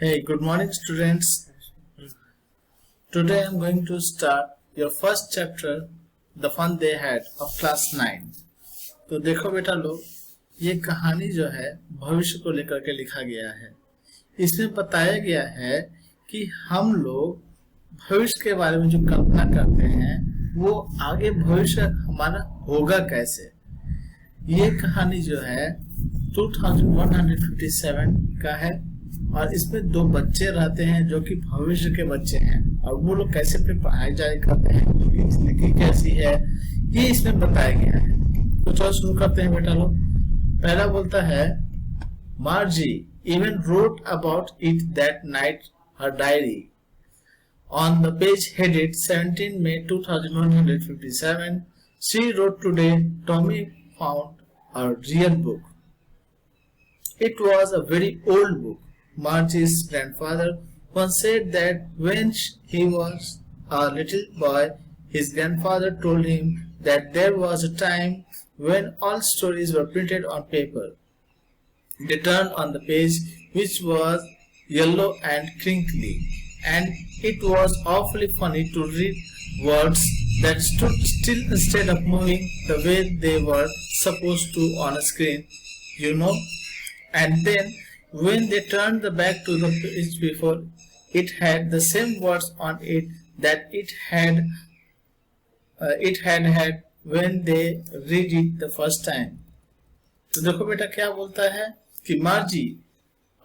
Hey, good morning students. Today I am going to start your first chapter, The Fun They Had of class 9. तो देखो बेटा लोग, ये कहानी जो है भविष्य को लेकर के लिखा गया है। इसमें बताया गया है कि हम लोग भविष्य के बारे में जो कल्पना करते हैं वो आगे भविष्य हमारा होगा कैसे। ये कहानी जो है 2157 का है और इसमें दो बच्चे रहते हैं जो कि भविष्य के बच्चे हैं और वो लोग कैसे अपनी पढ़ाई जारी करते हैं, उनकी जिंदगी कैसी है, ये इसमें बताया गया है। तो चलो शुरू करते हैं बेटा लोग। पहला बोलता है, मार्जी even wrote about it that night her diary. On the page headed 17 May 2157, she wrote, today Tommy found a real book. It was a very old book. Margie's grandfather once said that when he was a little boy, his grandfather told him that there was a time when all stories were printed on paper. They turned on the page, which was yellow and crinkly, and it was awfully funny to read words that stood still instead of moving the way they were supposed to on a screen, you know. And then when they turned the back to the page before, it had the same words on it that it had had when they read it the first time. तो देखो बेटा क्या बोलता है कि मार्जी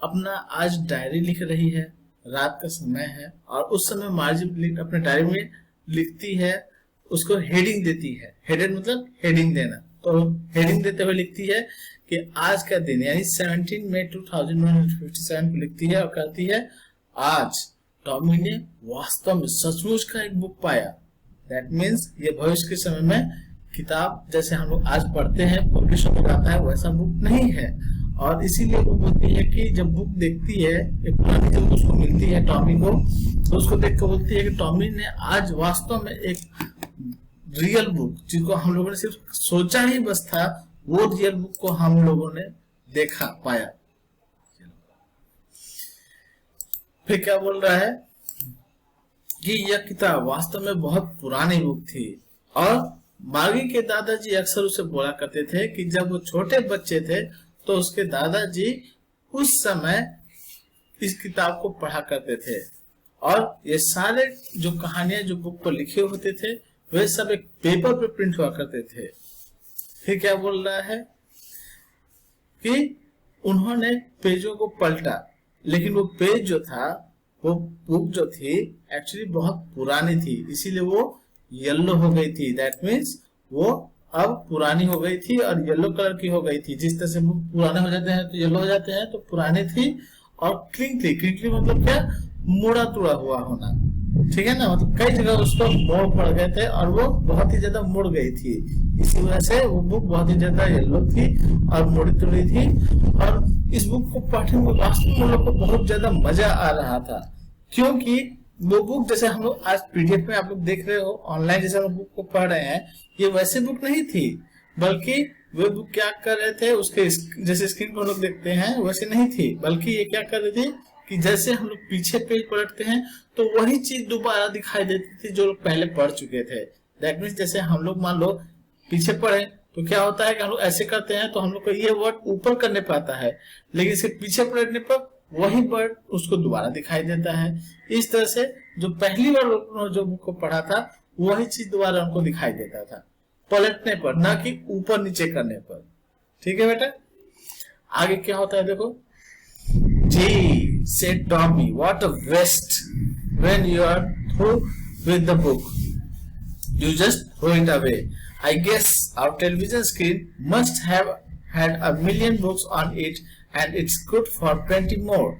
अपना आज diary लिख रही है, रात का समय है और उस समय मार्जी अपने डायरी में लिखती है, उसको हेडिंग देती है। हेडेड मतलब हेडिंग देना, तो हेडिंग देते हुए लिखती है कि आज का दिन यानी 17 मई 2157 को लिखती है और कहती है, आज टॉमी ने वास्तव में सचमुच का एक बुक पाया। दैट मीन्स ये भविष्य के समय में किताब जैसे हम लोग आज पढ़ते हैं, पब्लिश हो जाता है, वैसा बुक नहीं है। और इसीलिए वो बोलती है कि जब बुक देखती है, एक पुरानी जब उसको मिलती है टॉमी को, तो उसको देख कर बोलती है कि टॉमी ने आज वास्तव में एक रियल बुक, जिसको हम लोगों ने सिर्फ सोचा ही बस था, वो रियल बुक को हम लोगों ने देखा पाया। फिर क्या बोल रहा है कि यह किताब वास्तव में बहुत पुरानी बुक थी और मार्गी के दादाजी अक्सर उसे बोला करते थे कि जब वो छोटे बच्चे थे तो उसके दादाजी उस समय इस किताब को पढ़ा करते थे और ये सारे जो कहानियां जो बुक पर लिखे होते थे वे सब एक पेपर पे प्रिंट हुआ करते थे। फिर क्या बोल रहा है कि उन्होंने पेजों को पलटा, लेकिन वो पेज जो था, वो बुक जो थी एक्चुअली बहुत पुरानी थी, इसीलिए वो येलो हो गई थी। दैट मीन्स वो अब पुरानी हो गई थी और येलो कलर की हो गई थी। जिस तरह से बुक पुराने हो जाते हैं तो येलो हो जाते हैं, तो पुरानी थी। और क्रिंकली, क्रिंकली मतलब क्या, मुड़ा तुड़ा हुआ होना, ठीक है ना, मतलब कई जगह उसको मोड़ पड़ गए थे और वो बहुत ही ज्यादा मुड़ गई थी। इसी वजह से वो बुक बहुत ही ज्यादा येलो थी और मुड़ी तुड़ी थी। और इस बुक को पढ़ने में वास्तव में लोग को बहुत ज्यादा मजा आ रहा था, क्योंकि वो बुक जैसे हम लोग आज पीडीएफ में आप लोग देख रहे हो, ऑनलाइन जैसे हम बुक को पढ़ रहे हैं, ये वैसे बुक नहीं थी, बल्कि वे बुक क्या कर रहे थे, उसके जैसे स्क्रीन पर हम लोग देखते हैं वैसे नहीं थी, बल्कि ये क्या कर रहे थे कि जैसे हम लोग पीछे पेज पलटते हैं तो वही चीज दोबारा दिखाई देती थी जो लोग पहले पढ़ चुके थे। दैट मीन्स जैसे हम लोग मान लो पीछे पढ़े तो क्या होता है कि हम लोग ऐसे करते हैं तो हम लोग को ये वर्ड ऊपर करने पाता है, लेकिन इसके पीछे पलटने पर वही वर्ड उसको दोबारा दिखाई देता है। इस तरह से जो पहली बार जो बुक को पढ़ा था वही चीज दोबारा उनको दिखाई देता था, पलटने पर, ना कि ऊपर नीचे करने पर। ठीक है बेटा, आगे क्या होता है देखो। Gee, said Tommy, what a waste! When you are through with the book, you just throw it away. I guess our television screen must have had a million books on it, and it's good for plenty more.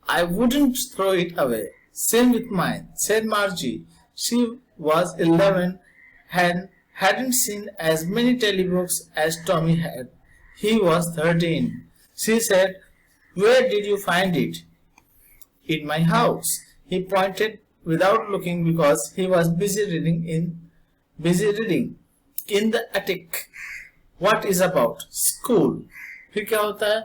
I wouldn't throw it away. Same with mine, said Margie. She was 11 and hadn't seen as many telebooks as Tommy had. He was 13. She said, where did you find it? In my house. He pointed without looking because he was busy reading in the attic. What is about? School. फिर क्या होता है,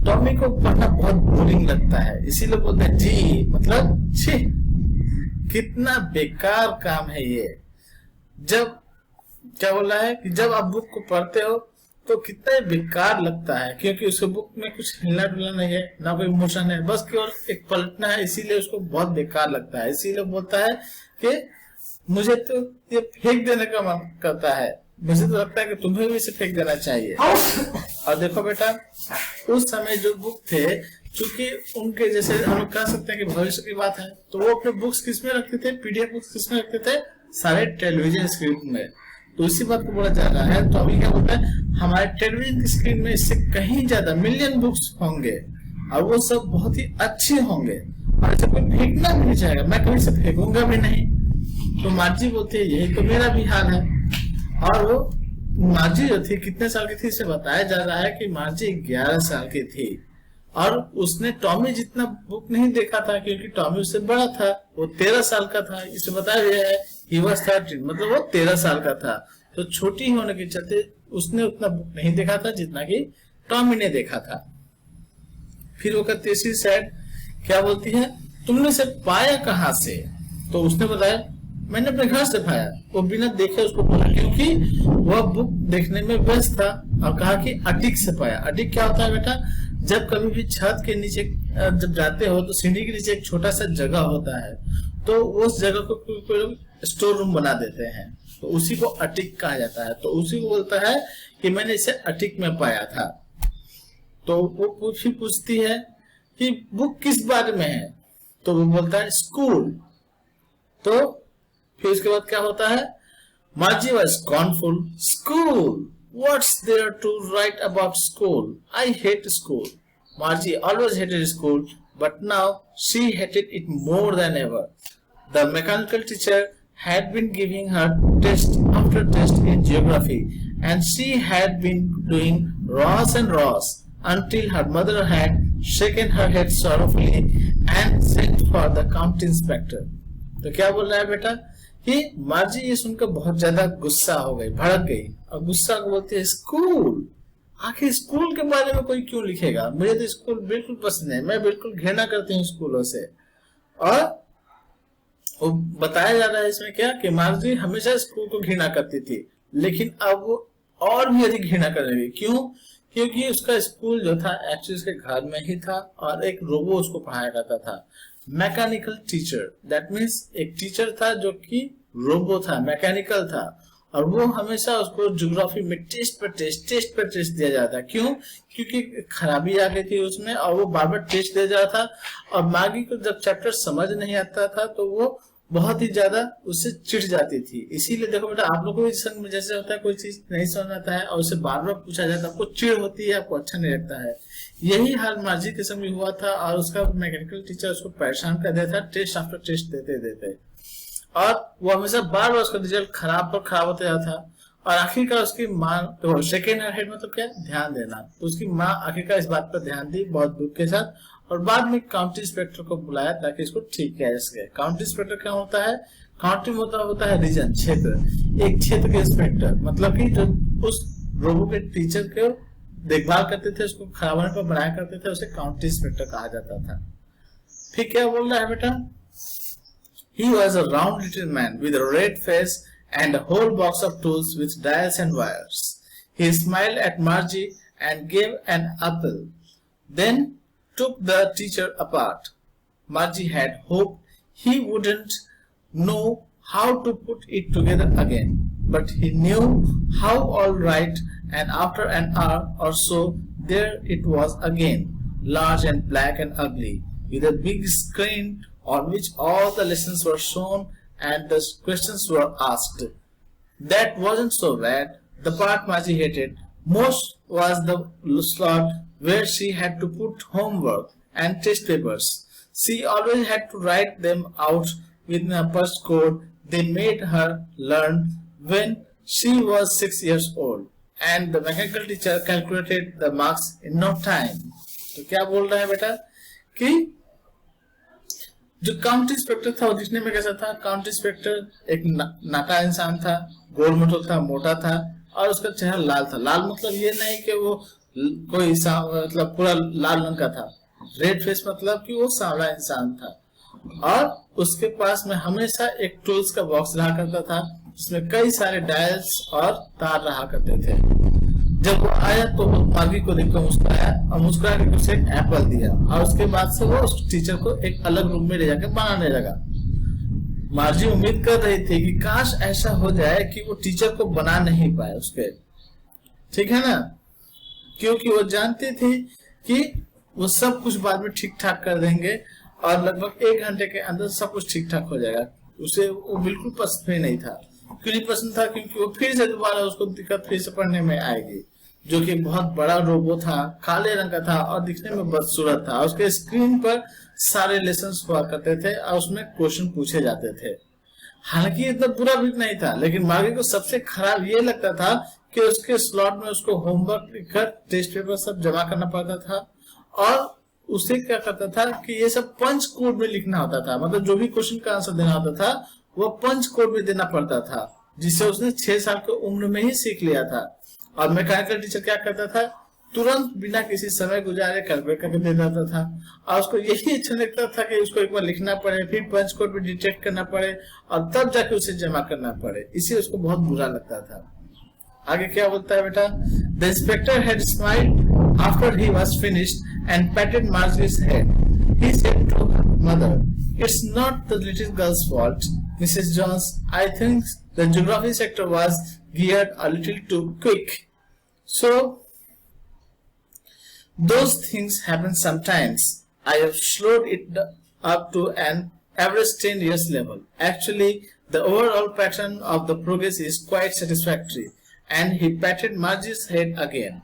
Tommy को पढ़ना बहुत boring लगता है, इसीलिए बोलते हैं जी, मतलब छी, कितना बेकार काम है ये। जब क्या बोल रहा है कि जब आप बुक को पढ़ते हो तो कितना ही बेकार लगता है, क्योंकि उसके बुक में कुछ हिलना डुलना नहीं है, ना कोई इमोशन है, बस केवल एक पलटना है, इसीलिए उसको बहुत बेकार लगता है। इसीलिए बोलता है कि मुझे तो ये फेंक देने का मन करता है, मुझे तो लगता है कि तुम्हें भी इसे फेंक देना चाहिए। और देखो बेटा, उस समय जो बुक थे, चूंकि उनके जैसे हम लोग कह सकते हैं कि भविष्य की बात है, तो वो अपने बुक्स किस में रखते थे, पीडीएफ बुक्स किस में रखते थे, सारे टेलीविजन स्क्रीन में। तो इसी बात को बोला जा रहा है। तो अभी क्या बोलता है, हमारे टेलीविजन की स्क्रीन में इससे कहीं ज्यादा मिलियन बुक्स होंगे और वो सब बहुत ही अच्छे होंगे और इसे कोई फेंकना भी नहीं चाहेगा, मैं कभी से फेंकूंगा भी नहीं। तो मार्जी बोलती है यही तो मेरा भी हाल है। और वो मार्जी जो थी कितने साल की थी, इसे बताया जा रहा है कि मार्जी 11 साल की थी और उसने टॉमी जितना बुक नहीं देखा था, क्योंकि टॉमी उससे बड़ा था, वो 13 साल का था। इसे बताया गया है he was 13, मतलब वो 13 साल का था। तो छोटी होने के चलते उसने उतना बुक नहीं देखा था जितना कि टॉमी ने देखा था। फिर वो तीसरी साइड क्या बोलती है, तुमने इसे पाया कहाँ से? तो उसने बताया मैंने अपने घर से पाया। वो बिना देखे उसको बोला, क्योंकि वह बुक देखने में व्यस्त था, और कहा कि अटिक से पाया। अटिक क्या होता है बेटा, जब कभी भी छत के नीचे जब जाते हो तो सीढ़ी के नीचे एक छोटा सा जगह होता है, तो उस जगह को कोई लोग स्टोर रूम बना देते हैं, तो उसी को अटिक कहा जाता है। तो उसी को बोलता है कि मैंने इसे अटिक में पाया था। तो वो पूछती है कि बुक किस बारे में है, तो वो बोलता है स्कूल। तो फिर उसके बाद क्या होता है, मार्जी was scornful. School, what's there to write about school? I hate school. Margie always hated school, but now she hated it more than ever. The mechanical teacher had been giving her test after test in geography, and she had been doing rows and rows until her mother had shaken her head sorrowfully and sent for the county inspector. तो क्या बोल रहा है बेटा कि मार्जी ये सुनकर बहुत ज्यादा गुस्सा हो गई, भड़क गई, और गुस्सा को बोलती है स्कूल, आखिर स्कूल के बारे में कोई क्यों लिखेगा, मुझे तो स्कूल बिल्कुल पसंद है, मैं बिल्कुल घृणा करती हूँ स्कूलों से। और वो बताया जा रहा है इसमें क्या कि मार्जी हमेशा स्कूल को घृणा करती थी, लेकिन अब वो और भी अधिक घृणा करने लगी। क्यों? क्योंकि उसका स्कूल जो था एक्चुअली उसके घर में ही था और एक रोबो उसको पढ़ाया करता था, मैकेनिकल टीचर। दैट मीन्स एक टीचर था जो कि रोबो था, मैकेनिकल था, और वो हमेशा उसको ज्योग्राफी में टेस्ट पर टेस्ट दिया जाता। क्यों? क्योंकि खराबी आ गई थी उसमें और वो बार बार टेस्ट दिया जा रहा था, और मागी को जब चैप्टर समझ नहीं आता था तो वो बहुत ही ज्यादा उससे चिढ़ जाती थी। इसीलिए देखो बेटा, आप लोग को भी जैसे होता है कोई चीज नहीं समझ आता है और उसे बार बार पूछा जाता है, आपको चिढ़ होती है, आपको अच्छा नहीं लगता है। यही हाल मार्जी के समय हुआ था और उसका मैकेनिकल टीचर उसको परेशान कर दिया था टेस्ट आफ्टर टेस्ट देते, और वो हमेशा बार बार उसका रिजल्ट खराब पर खराब होता जाता था। और आखिरकार उसकी माँ, तो सेकेंड हेड मतलब क्या, ध्यान देना, तो उसकी माँ आखिरकार इस बात पर ध्यान दी बहुत दुख के साथ, और बाद में काउंटी इंस्पेक्टर को बुलाया ताकि इसको ठीक किया जा सके। काउंटी इंस्पेक्टर क्या होता है, काउंटी होता है रीजन, क्षेत्र, एक क्षेत्र के इंस्पेक्टर, मतलब कि जो उस रोबो के टीचर को देखभाल करते थे, उसको खराब होने पर बनाया करते थे, उसे काउंटी इंस्पेक्टर कहा जाता था। फिर क्या बोल रहा है बेटा, he was a round little man with a red face and a whole box of tools with dials and wires. He smiled at Margie and gave an apple, then took the teacher apart. Margie had hoped he wouldn't know how to put it together again, but he knew how all right, and after an hour or so, there it was again, large and black and ugly, with a big screen on which all the lessons were shown and the questions were asked. That wasn't so bad. The part Margie hated most was the slot where she had to put homework and test papers. She always had to write them out with a first code they made her learn when she was 6 years old, and the mechanical teacher calculated the marks in no time. तो क्या बोल रहा है बेटा कि जो county inspector था वो दिखने में कैसा था, काउंटी इंस्पेक्टर एक नाटा इंसान था, गोल मटोल था, मोटा था, और उसका चेहरा लाल था। लाल मतलब ये नहीं कि वो कोई मतलब पूरा लाल रंग का था। रेड फेस मतलब कि वो सांवला इंसान था। और उसके पास में हमेशा एक टूल्स का बॉक्स रहा करता था जिसमें कई सारे डायल्स और तार रहा करते थे। जब वो आया तो वो मार्गी को देखकर मुस्कुराया और मुस्कुरा के उसे एक एप्पल दिया और उसके बाद से वो उस टीचर को एक अलग रूम में ले जाकर बनाने लगा। मार्जी उम्मीद कर रही थी कि काश ऐसा हो जाए कि वो टीचर को बना नहीं पाए उसके, ठीक है ना, क्योंकि वो जानती थी कि वो सब कुछ बाद में ठीक ठाक कर देंगे और लगभग 1 घंटे के अंदर सब कुछ ठीक ठाक हो जाएगा। उसे वो बिल्कुल पसंद ही नहीं था। क्यों नहीं पसंद था? क्योंकि वो फिर से दोबारा उसको दिक्कत फिर से पढ़ने में आएगी, जो कि बहुत बड़ा रोबो था, काले रंग का था और दिखने में बदसूरत था। उसके स्क्रीन पर सारे लेसन्स हुआ करते थे और उसमें क्वेश्चन पूछे जाते थे। हालांकि इतना बुरा भी नहीं था, लेकिन मार्गी को सबसे खराब ये लगता था कि उसके स्लॉट में उसको होमवर्क लिखकर टेस्ट पेपर सब जमा करना पड़ता था और उसे क्या करता था कि ये सब पंच कोड में लिखना होता था। मतलब जो भी क्वेश्चन का आंसर देना होता था वो पंच कोड में देना पड़ता था, जिसे उसने 6 साल की उम्र में ही सीख लिया था। और मैकेनिकल टीचर क्या करता था, तुरंत बिना किसी समय गुजारे कैलकुलेट करके दे देता था और उसको यही अच्छा लगता था कि उसको एक बार लिखना पड़े, फिर पंच कोड में डिटेक्ट करना पड़े और तब जाके उसे जमा करना पड़े। इसी उसको बहुत बुरा लगता था। आगे क्या बोलता है बेटा, the inspector had smiled after he was finished and patted मार्जी's head. He said to her mother, "It's not the little girl's fault, Mrs. Jones. I think the geography sector was geared a little too quick. So those things happen sometimes. I have slowed it up to an average 10 years level. Actually, the overall pattern of the progress is quite satisfactory." And he patted Margie's head again.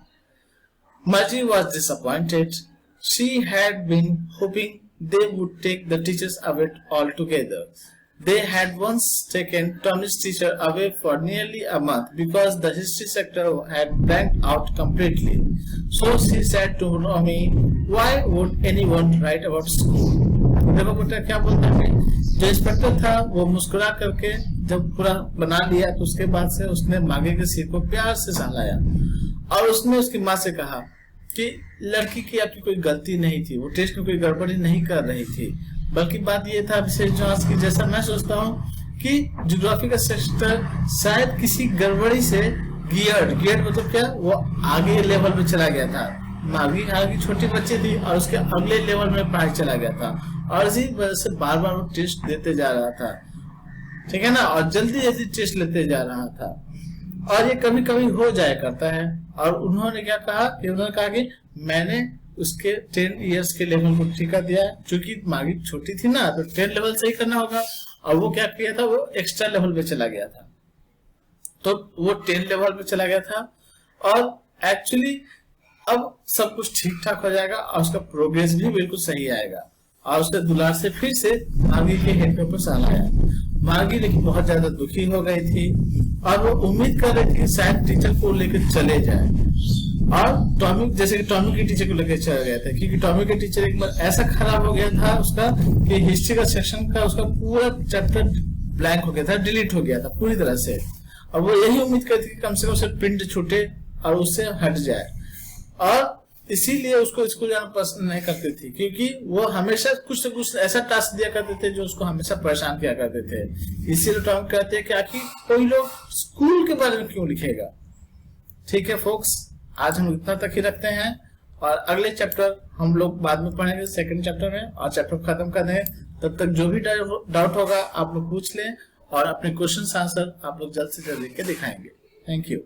Margie was disappointed. She had been hoping they would take the teachers away altogether. They had once taken Tommy's teacher away for nearly a month because the history sector had blanked out completely. So she said to Tommy, "Why would anyone write about school?" देखो बेटा क्या बोलता है, जो inspector था वो मुस्कुरा करके जब पूरा बना लिया तो उसके बाद से उसने मांगे के सिर को प्यार से सहलाया और उसने उसकी माँ से कहा कि लड़की की आपकी कोई गलती नहीं थी, वो टेस्ट में कोई गड़बड़ी नहीं कर रही थी, बल्कि बात ये था विशेष जांच की। जैसा मैं सोचता हूँ कि ज्योग्राफी का सेक्टर शायद किसी गड़बड़ी से गियर्ड मतलब क्या, वो आगे लेवल पे चला गया था। मार्गी हालांकि छोटी बच्ची थी और उसके अगले लेवल में पढ़ाई चला गया था और इसी वजह से बार बार वो टेस्ट देते जा रहा था, ठीक है ना, और जल्दी जल्दी टेस्ट लेते जा रहा था और ये कभी कभी हो जाया करता है। और उन्होंने क्या कहा कि उन्होंने कहा कि मैंने उसके 10 इयर्स के लेवल को ठीक कर दिया, क्योंकि मार्गी छोटी थी ना तो 10 लेवल से ही करना होगा और वो क्या किया था, वो एक्स्ट्रा लेवल पे चला गया था, तो वो 10 लेवल पे चला गया था और एक्चुअली अब सब कुछ ठीक ठाक हो जाएगा और उसका प्रोग्रेस भी बिल्कुल सही आएगा। और उसके दुलार से फिर से मार्गी के हेड के ऊपर साल आया। मार्गी लेकिन बहुत ज्यादा दुखी हो गई थी और वो उम्मीद कर रही थी कि शायद टीचर को लेकर चले जाए और टॉमी, जैसे कि टॉमी के टीचर को लेकर चला गया था, क्योंकि टॉमी के टीचर एक बार ऐसा खराब हो गया था उसका कि हिस्ट्री का सेक्शन का उसका पूरा चैप्टर ब्लैंक हो गया था, डिलीट हो गया था पूरी तरह से। और वो यही उम्मीद करती थी कि कम से कम उसे प्रिंट छूटे और उससे हट जाए और इसीलिए उसको स्कूल जाना पसंद नहीं करती थी, क्योंकि वो हमेशा कुछ न कुछ ऐसा टास्क दिया करते थे जो उसको हमेशा परेशान किया करते थे। इसीलिए टॉम कहते हैं कि आखिर कोई लोग स्कूल के बारे में क्यों लिखेगा। ठीक है फोक्स, आज हम इतना तक ही रखते हैं और अगले चैप्टर हम लोग बाद में पढ़ेंगे, सेकंड चैप्टर में, और चैप्टर खत्म कर देंगे। तब तक जो भी डाउट होगा आप लोग पूछ लें और अपने क्वेश्चन आंसर आप लोग जल्द से जल्द लिख के दिखाएंगे। Thank you.